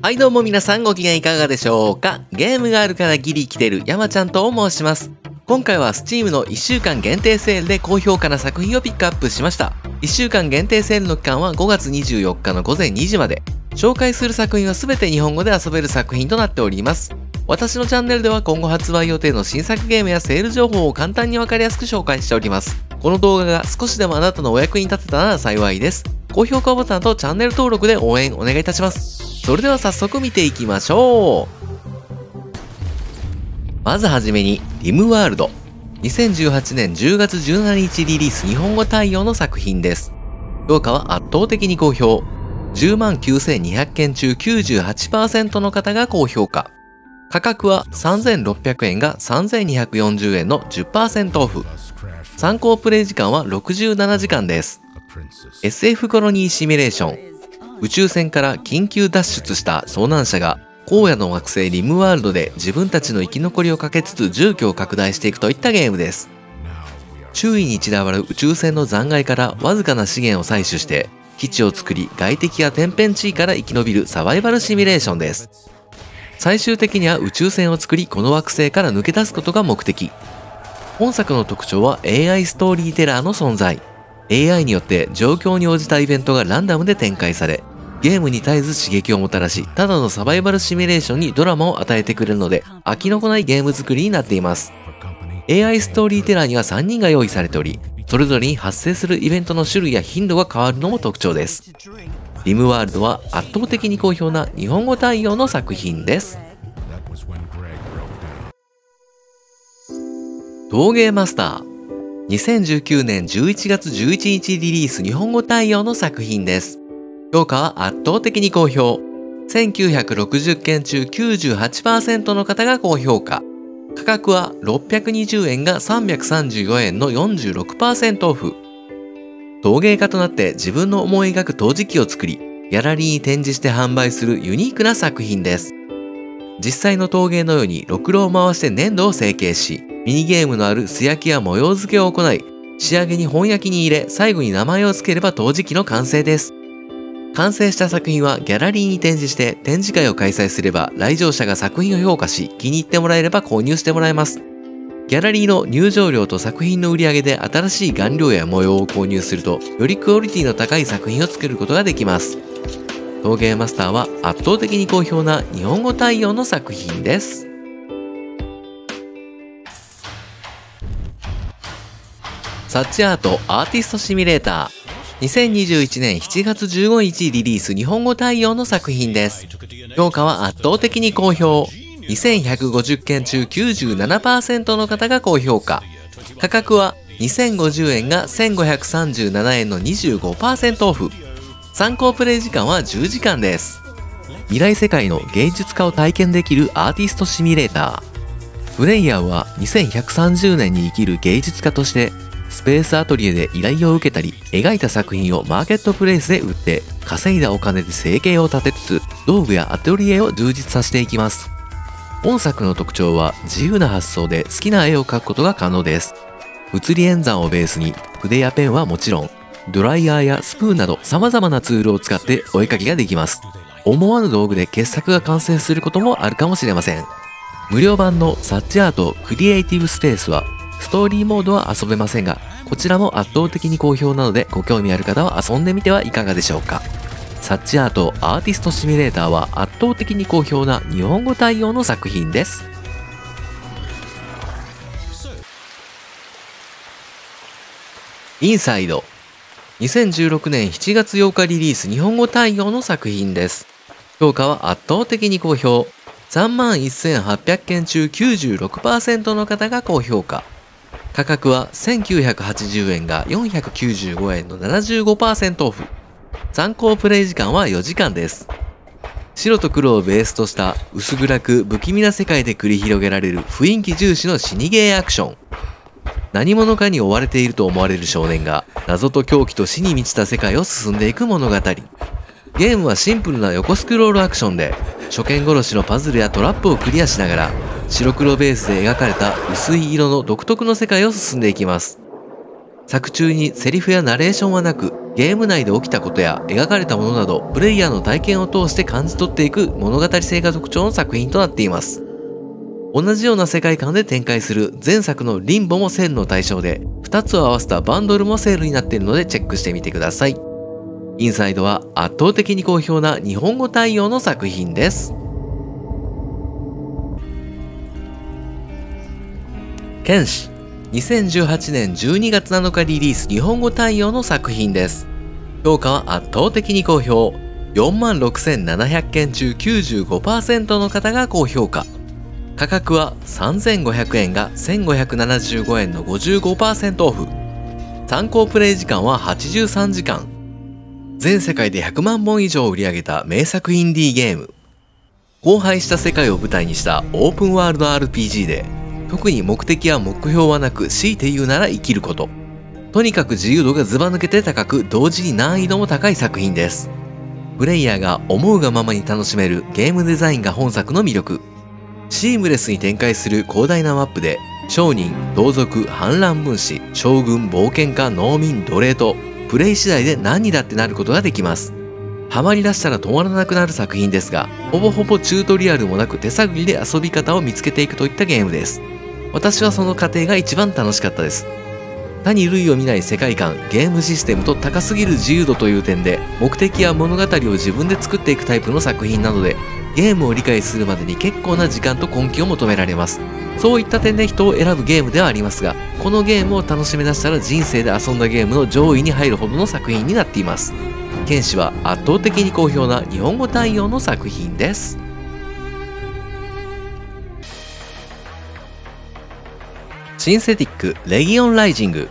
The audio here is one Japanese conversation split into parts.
はいどうも皆さんご機嫌いかがでしょうか。ゲームがあるからギリ来てる山ちゃんと申します。今回は Steam の1週間限定セールで高評価な作品をピックアップしました。1週間限定セールの期間は5月24日の午前2時まで。紹介する作品は全て日本語で遊べる作品となっております。私のチャンネルでは今後発売予定の新作ゲームやセール情報を簡単にわかりやすく紹介しております。この動画が少しでもあなたのお役に立てたなら幸いです。高評価ボタンとチャンネル登録で応援お願いいたします。それでは早速見ていきましょう。まずはじめに、リムワールド。2018年10月17日リリース日本語対応の作品です。評価は圧倒的に高評。109,200 件中 98% の方が高評価。価格は3600円が3240円の 10% オフ。参考プレイ時間は67時間です。SF コロニーシミュレーション。宇宙船から緊急脱出した遭難者が荒野の惑星リムワールドで自分たちの生き残りをかけつつ住居を拡大していくといったゲームです。周囲に散らばる宇宙船の残骸からわずかな資源を採取して基地を作り外敵や天変地異から生き延びるサバイバルシミュレーションです。最終的には宇宙船を作りこの惑星から抜け出すことが目的。本作の特徴は AI ストーリーテラーの存在。AI によって状況に応じたイベントがランダムで展開され、ゲームに絶えず刺激をもたらし、ただのサバイバルシミュレーションにドラマを与えてくれるので、飽きのこないゲーム作りになっています。AI ストーリーテラーには3人が用意されており、それぞれに発生するイベントの種類や頻度が変わるのも特徴です。リムワールドは圧倒的に好評な日本語対応の作品です。陶芸マスター。2019年11月11日リリース日本語対応の作品です。評価は圧倒的に好評。1960件中 98% の方が高評価。価格は620円が334円の 46% オフ。陶芸家となって自分の思い描く陶磁器を作り、ギャラリーに展示して販売するユニークな作品です。実際の陶芸のようにろくろを回して粘土を成形し、ミニゲームのある素焼きや模様付けを行い、仕上げに本焼きに入れ、最後に名前を付ければ陶磁器の完成です。完成した作品はギャラリーに展示して展示会を開催すれば来場者が作品を評価し気に入ってもらえれば購入してもらえます。ギャラリーの入場料と作品の売り上げで新しい顔料や模様を購入するとよりクオリティの高い作品を作ることができます。陶芸マスターは圧倒的に好評な日本語対応の作品です。サッチアートアーティストシミュレーター。2021年7月15日リリース日本語対応の作品です。評価は圧倒的に好評。2150件中 97% の方が高評価。価格は2050円が1537円の 25% オフ。参考プレイ時間は10時間です。未来世界の芸術家を体験できるアーティストシミュレーター。プレイヤーは2130年に生きる芸術家としてスペースアトリエで依頼を受けたり、描いた作品をマーケットプレイスで売って、稼いだお金で生計を立てつつ、道具やアトリエを充実させていきます。本作の特徴は自由な発想で好きな絵を描くことが可能です。物理演算をベースに、筆やペンはもちろん、ドライヤーやスプーンなど様々なツールを使ってお絵描きができます。思わぬ道具で傑作が完成することもあるかもしれません。無料版のサッチアートクリエイティブスペースは、ストーリーモードは遊べませんが、こちらも圧倒的に好評なのでご興味ある方は遊んでみてはいかがでしょうか。サッチアートアーティストシミュレーターは圧倒的に好評な日本語対応の作品です。インサイド。2016年7月8日リリース日本語対応の作品です。評価は圧倒的に好評。31,800件中 96% の方が高評価。価格は1980円が495円の 75% オフ。参考プレイ時間は4時間です。白と黒をベースとした薄暗く不気味な世界で繰り広げられる雰囲気重視の死にゲーアクション。何者かに追われていると思われる少年が謎と狂気と死に満ちた世界を進んでいく物語。ゲームはシンプルな横スクロールアクションで初見殺しのパズルやトラップをクリアしながら白黒ベースで描かれた薄い色の独特の世界を進んでいきます。作中にセリフやナレーションはなく、ゲーム内で起きたことや描かれたものなど、プレイヤーの体験を通して感じ取っていく物語性が特徴の作品となっています。同じような世界観で展開する前作のリンボもセールの対象で、2つを合わせたバンドルもセールになっているのでチェックしてみてください。インサイドは圧倒的に好評な日本語対応の作品です。剣士、2018年12月7日リリース日本語対応の作品です。評価は圧倒的に好評。46,700件中 95% の方が高評価。価格は3500円が1575円の 55% オフ。参考プレイ時間は83時間。全世界で100万本以上売り上げた名作インディーゲーム。荒廃した世界を舞台にしたオープンワールド RPG で、特に目的や目標はなく、強いて言うなら生きること。とにかく自由度がずば抜けて高く、同時に難易度も高い作品です。プレイヤーが思うがままに楽しめるゲームデザインが本作の魅力。シームレスに展開する広大なマップで、商人、同族、反乱分子、将軍、冒険家、農民、奴隷と、プレイ次第で何にだってなることができます。ハマり出したら止まらなくなる作品ですが、ほぼほぼチュートリアルもなく手探りで遊び方を見つけていくといったゲームです。私はその過程が一番楽しかったです。他に類を見ない世界観、ゲームシステムと高すぎる自由度という点で、目的や物語を自分で作っていくタイプの作品なので、ゲームを理解するまでに結構な時間と根気を求められます。そういった点で人を選ぶゲームではありますが、このゲームを楽しみ出したら人生で遊んだゲームの上位に入るほどの作品になっています。剣士は圧倒的に好評な日本語対応の作品です。シンセティックレギオンライジング、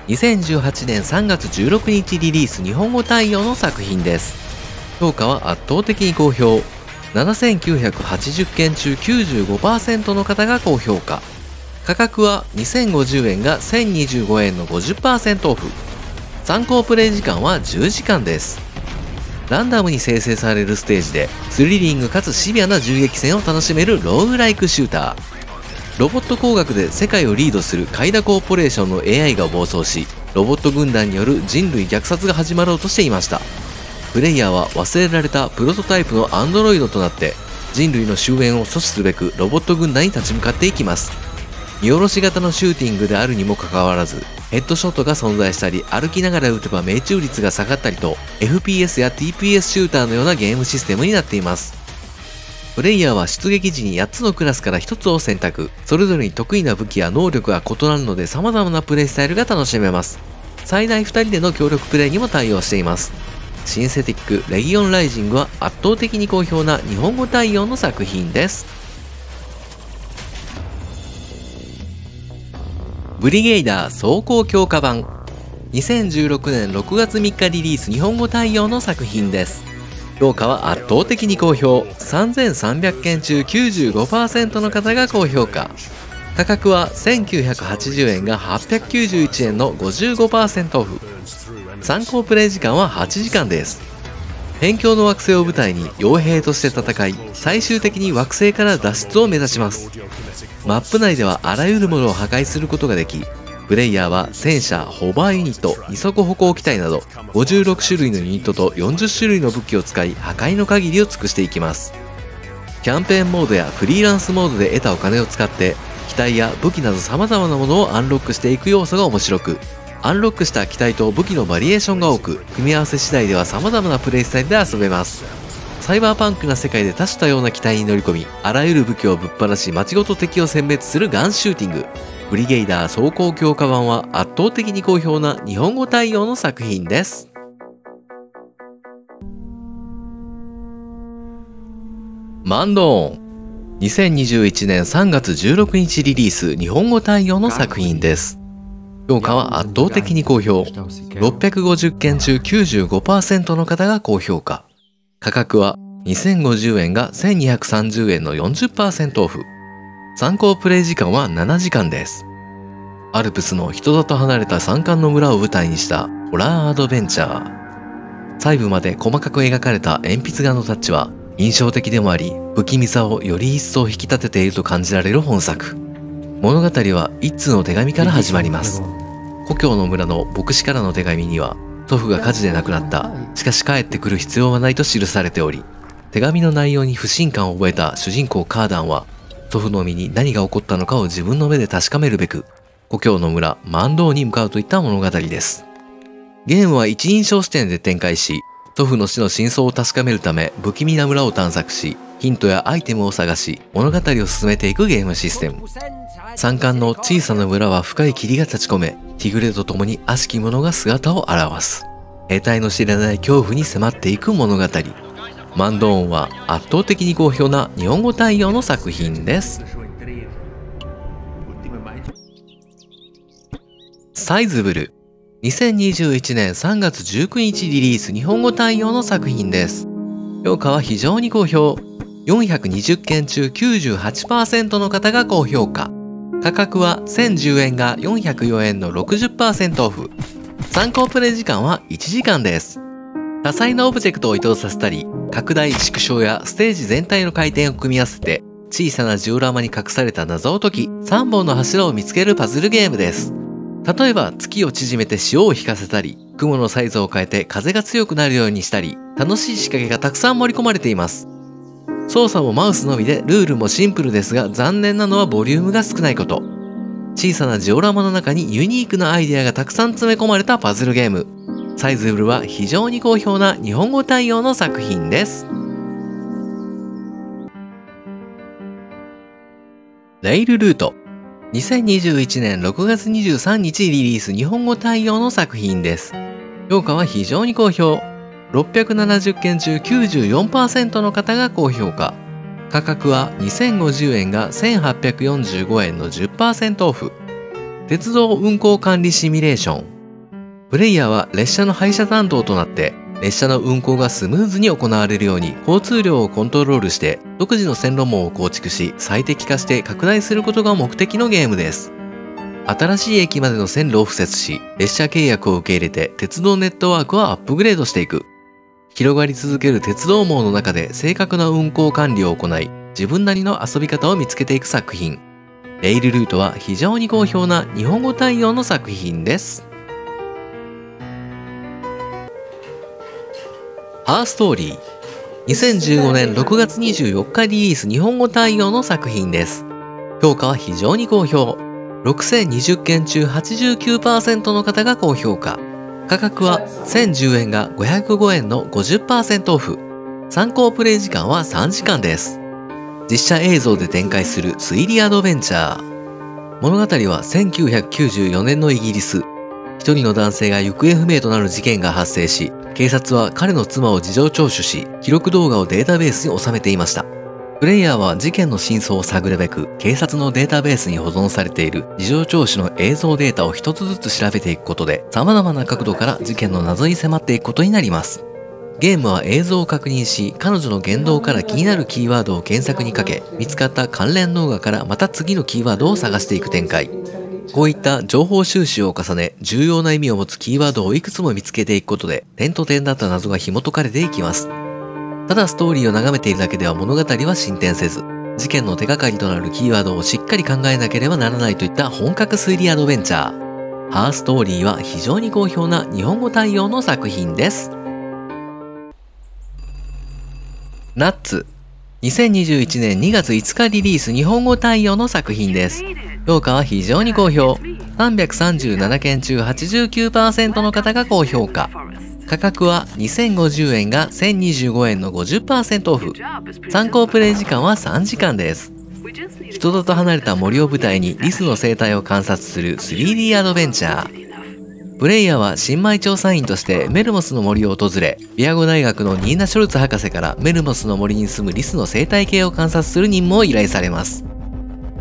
2018年3月16日リリース日本語対応の作品です。評価は圧倒的に好評。7980件中 95% の方が高評価。価格は2050円が1025円の 50% オフ。参考プレイ時間は10時間です。ランダムに生成されるステージでスリリングかつシビアな銃撃戦を楽しめるローグライクシューター。ロボット工学で世界をリードするカイダコーポレーションの AI が暴走し、ロボット軍団による人類虐殺が始まろうとしていました。プレイヤーは忘れられたプロトタイプのアンドロイドとなって人類の終焉を阻止すべくロボット軍団に立ち向かっていきます。見下ろし型のシューティングであるにもかかわらず、ヘッドショットが存在したり、歩きながら撃てば命中率が下がったりと、FPS や TPS シューターのようなゲームシステムになっています。プレイヤーは出撃時に8つのクラスから1つを選択。それぞれに得意な武器や能力が異なるので様々なプレイスタイルが楽しめます。最大2人での協力プレイにも対応しています。シンセティックレギオンライジングは圧倒的に好評な日本語対応の作品です。ブリゲイダー装甲強化版、2016年6月3日リリース日本語対応の作品です。評価は圧倒的に好評。3300件中 95% の方が高評価。価格は1980円が891円の 55% オフ。参考プレイ時間は8時間です。辺境の惑星を舞台に傭兵として戦い、最終的に惑星から脱出を目指します。マップ内ではあらゆるものを破壊することができ、プレイヤーは戦車、ホバーユニット、二足歩行機体など56種類のユニットと40種類の武器を使い破壊の限りを尽くしていきます。キャンペーンモードやフリーランスモードで得たお金を使って機体や武器など様々なものをアンロックしていく要素が面白く、アンロックした機体と武器のバリエーションが多く、組み合わせ次第では様々なプレイスタイルで遊べます。サイバーパンクな世界で多種多様な機体に乗り込み、あらゆる武器をぶっ放し街ごと敵を殲滅するガンシューティング。ブリゲイダー装甲強化版は圧倒的に好評な日本語対応の作品です。マンドーン、2021年3月16日リリース日本語対応の作品です。評価は圧倒的に好評。650件中 95% の方が高評価。価格は2050円が1230円の 40% オフ。参考プレイ時間は7時間です。アルプスの人里離れた山間の村を舞台にしたホラーアドベンチャー。細部まで細かく描かれた鉛筆画のタッチは印象的でもあり、不気味さをより一層引き立てていると感じられる本作。物語は一通の手紙から始まります。故郷の村の牧師からの手紙には、祖父が火事で亡くなった。しかし帰ってくる必要はないと記されており、手紙の内容に不信感を覚えた主人公カーダンは、祖父の身に何が起こったのかを自分の目で確かめるべく、故郷の村、マンドーに向かうといった物語です。ゲームは一人称視点で展開し、祖父の死の真相を確かめるため不気味な村を探索し、ヒントやアイテムを探し、物語を進めていくゲームシステム。山間の小さな村は深い霧が立ち込め、日暮れとともに悪しき者が姿を現す。得体の知れない恐怖に迫っていく物語。マンドーンは圧倒的に好評な日本語対応の作品です。サイズブル。2021年3月19日リリース日本語対応の作品です。評価は非常に好評。420件中 98% の方が高評価。価格は1010円が404円の 60% オフ。参考プレイ時間は1時間です。多彩なオブジェクトを移動させたり、拡大縮小やステージ全体の回転を組み合わせて、小さなジオラマに隠された謎を解き、3本の柱を見つけるパズルゲームです。例えば月を縮めて潮を引かせたり、雲のサイズを変えて風が強くなるようにしたり、楽しい仕掛けがたくさん盛り込まれています。操作もマウスのみでルールもシンプルですが、残念なのはボリュームが少ないこと。小さなジオラマの中にユニークなアイデアがたくさん詰め込まれたパズルゲーム。サイズブルは非常に好評な日本語対応の作品です。レイルルート。2021年6月23日リリース日本語対応の作品です。評価は非常に好評。670件中 94% の方が高評価。価格は2050円が1845円の 10% オフ。鉄道運行管理シミュレーション。プレイヤーは列車の配車担当となって、列車の運行がスムーズに行われるように交通量をコントロールして独自の線路網を構築し最適化して拡大することが目的のゲームです。新しい駅までの線路を敷設し、列車契約を受け入れて鉄道ネットワークをアップグレードしていく。広がり続ける鉄道網の中で正確な運行管理を行い、自分なりの遊び方を見つけていく作品。レイルルートは非常に好評な日本語対応の作品です。ハーストーリー。2015年6月24日リリース日本語対応の作品です。評価は非常に好評。6020件中 89% の方が高評価。価格は1010円が505円の 50% オフ。参考プレイ時間は3時間です。実写映像で展開する推理アドベンチャー。物語は1994年のイギリス。一人の男性が行方不明となる事件が発生し、警察は彼の妻を事情聴取し、記録動画をデータベースに収めていました。プレイヤーは事件の真相を探るべく、警察のデータベースに保存されている事情聴取の映像データを一つずつ調べていくことで、様々な角度から事件の謎に迫っていくことになります。ゲームは映像を確認し、彼女の言動から気になるキーワードを検索にかけ、見つかった関連動画からまた次のキーワードを探していく展開。こういった情報収集を重ね、重要な意味を持つキーワードをいくつも見つけていくことで、点と点だった謎が紐解かれていきます。ただストーリーを眺めているだけでは物語は進展せず、事件の手がかりとなるキーワードをしっかり考えなければならないといった本格推理アドベンチャー。ハーストーリーは非常に好評な日本語対応の作品です。ナッツ。2021年2月5日リリース日本語対応の作品です。評価は非常に好評。337件中 89% の方が高評価。価格は2050円が1025円の 50% オフ。参考プレイ時間は3時間です。人里離れた森を舞台にリスの生態を観察する 3D アドベンチャー。プレイヤーは新米調査員としてメルモスの森を訪れ、ビアゴ大学のニーナ・ショルツ博士からメルモスの森に住むリスの生態系を観察する任務を依頼されます。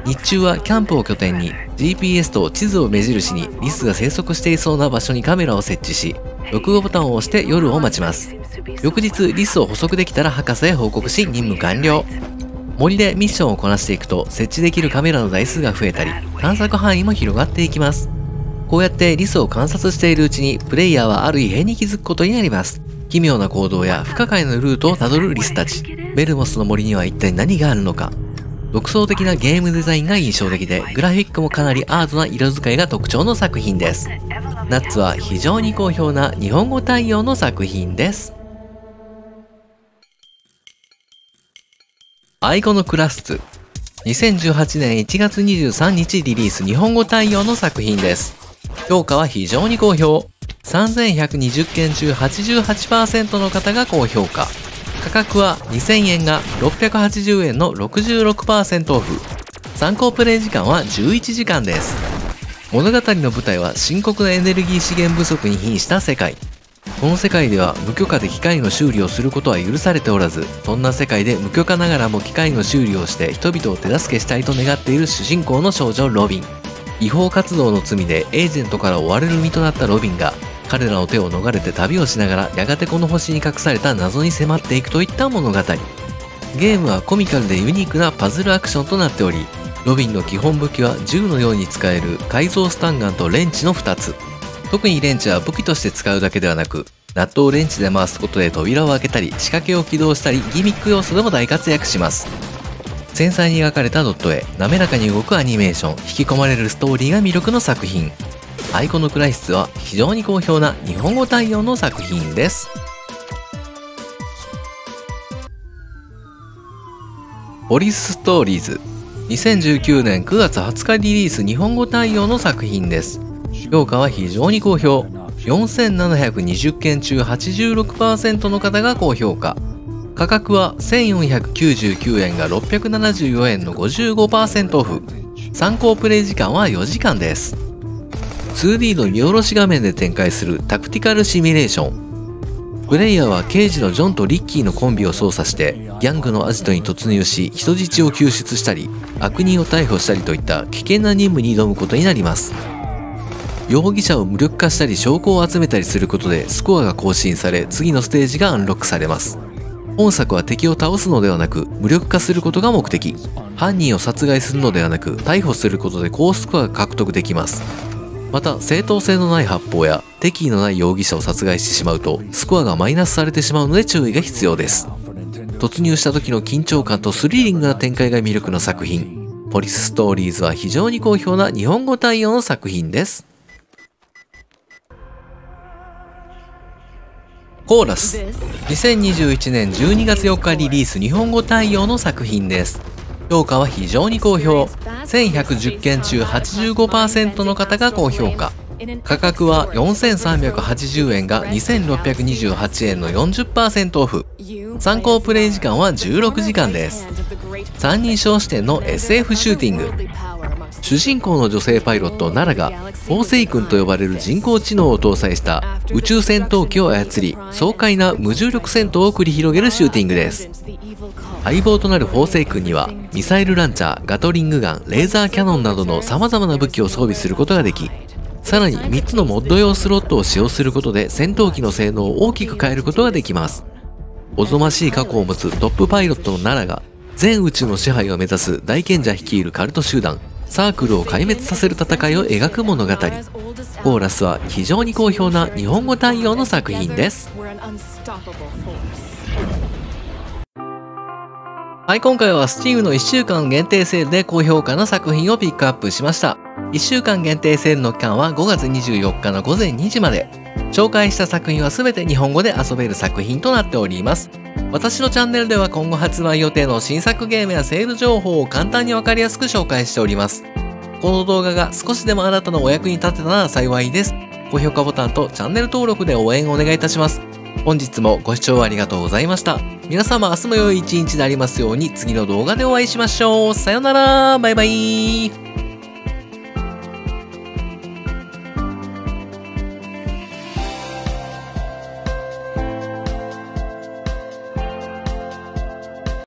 日中はキャンプを拠点に GPS と地図を目印にリスが生息していそうな場所にカメラを設置し、録画ボタンを押して夜を待ちます。翌日リスを捕捉できたら博士へ報告し任務完了。森でミッションをこなしていくと設置できるカメラの台数が増えたり、探索範囲も広がっていきます。こうやってリスを観察しているうちにプレイヤーはある異変に気づくことになります。奇妙な行動や不可解なルートをたどるリスたち。メルモスの森には一体何があるのか。独創的なゲームデザインが印象的で、グラフィックもかなりアートな色使いが特徴の作品です。ナッツは非常に好評な日本語対応の作品です。アイコノクラスツ。2018年1月23日リリース日本語対応の作品です。評価は非常に好評。3120件中 88% の方が高評価。価格は2000円が680円の 66% オフ。参考プレイ時間は11時間です。物語の舞台は深刻なエネルギー資源不足に瀕した世界。この世界では無許可で機械の修理をすることは許されておらず、そんな世界で無許可ながらも機械の修理をして人々を手助けしたいと願っている主人公の少女ロビン。違法活動の罪でエージェントから追われる身となったロビンが、彼らの手を逃れて旅をしながらやがてこの星に隠された謎に迫っていくといった物語。ゲームはコミカルでユニークなパズルアクションとなっており、ロビンの基本武器は銃のように使える改造スタンガンとレンチの2つ。特にレンチは武器として使うだけではなく、ナットをレンチで回すことで扉を開けたり仕掛けを起動したりギミック要素でも大活躍します。繊細に描かれたドット絵、滑らかに動くアニメーション、引き込まれるストーリーが魅力の作品。アイコノクライシスは非常に好評な日本語対応の作品です。ポリスストーリーズ。2019年9月20日リリース日本語対応の作品です。評価は非常に好評。4720件中 86% の方が高評価。価格は1499円が674円の 55% オフ。参考プレイ時間は4時間です。2D の見下ろし画面で展開するタクティカルシミュレーション。プレイヤーは刑事のジョンとリッキーのコンビを操作してギャングのアジトに突入し人質を救出したり悪人を逮捕したりといった危険な任務に挑むことになります。容疑者を無力化したり証拠を集めたりすることでスコアが更新され次のステージがアンロックされます。本作は敵を倒すのではなく無力化することが目的。犯人を殺害するのではなく逮捕することで高スコアが獲得できます。また正当性のない発砲や敵意のない容疑者を殺害してしまうとスコアがマイナスされてしまうので注意が必要です。突入した時の緊張感とスリリングな展開が魅力の作品。ポリスストーリーズは非常に好評な日本語対応の作品です。コーラス。2021年12月4日リリース日本語対応の作品です。評価は非常に好評。1110件中 85% の方が高評価。価格は4380円が2628円の 40% オフ。参考プレイ時間は16時間です。三人称視点の SF シューティング。主人公の女性パイロットナラが法制君と呼ばれる人工知能を搭載した宇宙戦闘機を操り爽快な無重力戦闘を繰り広げるシューティングです。相棒となる法制君にはミサイルランチャー、ガトリングガン、レーザーキャノンなどの様々な武器を装備することができ、さらに3つのモッド用スロットを使用することで戦闘機の性能を大きく変えることができます。おぞましい過去を持つトップパイロットのナラが全宇宙の支配を目指す大賢者率いるカルト集団サークルを壊滅させる戦いを描く物語。コーラスは非常に好評な日本語対応の作品です。はい、今回は Steam の1週間限定セールで高評価の作品をピックアップしました。1週間限定セールの期間は5月24日の午前2時まで。紹介した作品は全て日本語で遊べる作品となっております。私のチャンネルでは今後発売予定の新作ゲームやセール情報を簡単にわかりやすく紹介しております。この動画が少しでもあなたのお役に立てたなら幸いです。高評価ボタンとチャンネル登録で応援をお願いいたします。本日もご視聴ありがとうございました。皆様明日も良い一日でありますように次の動画でお会いしましょう。さよなら、バイバイ。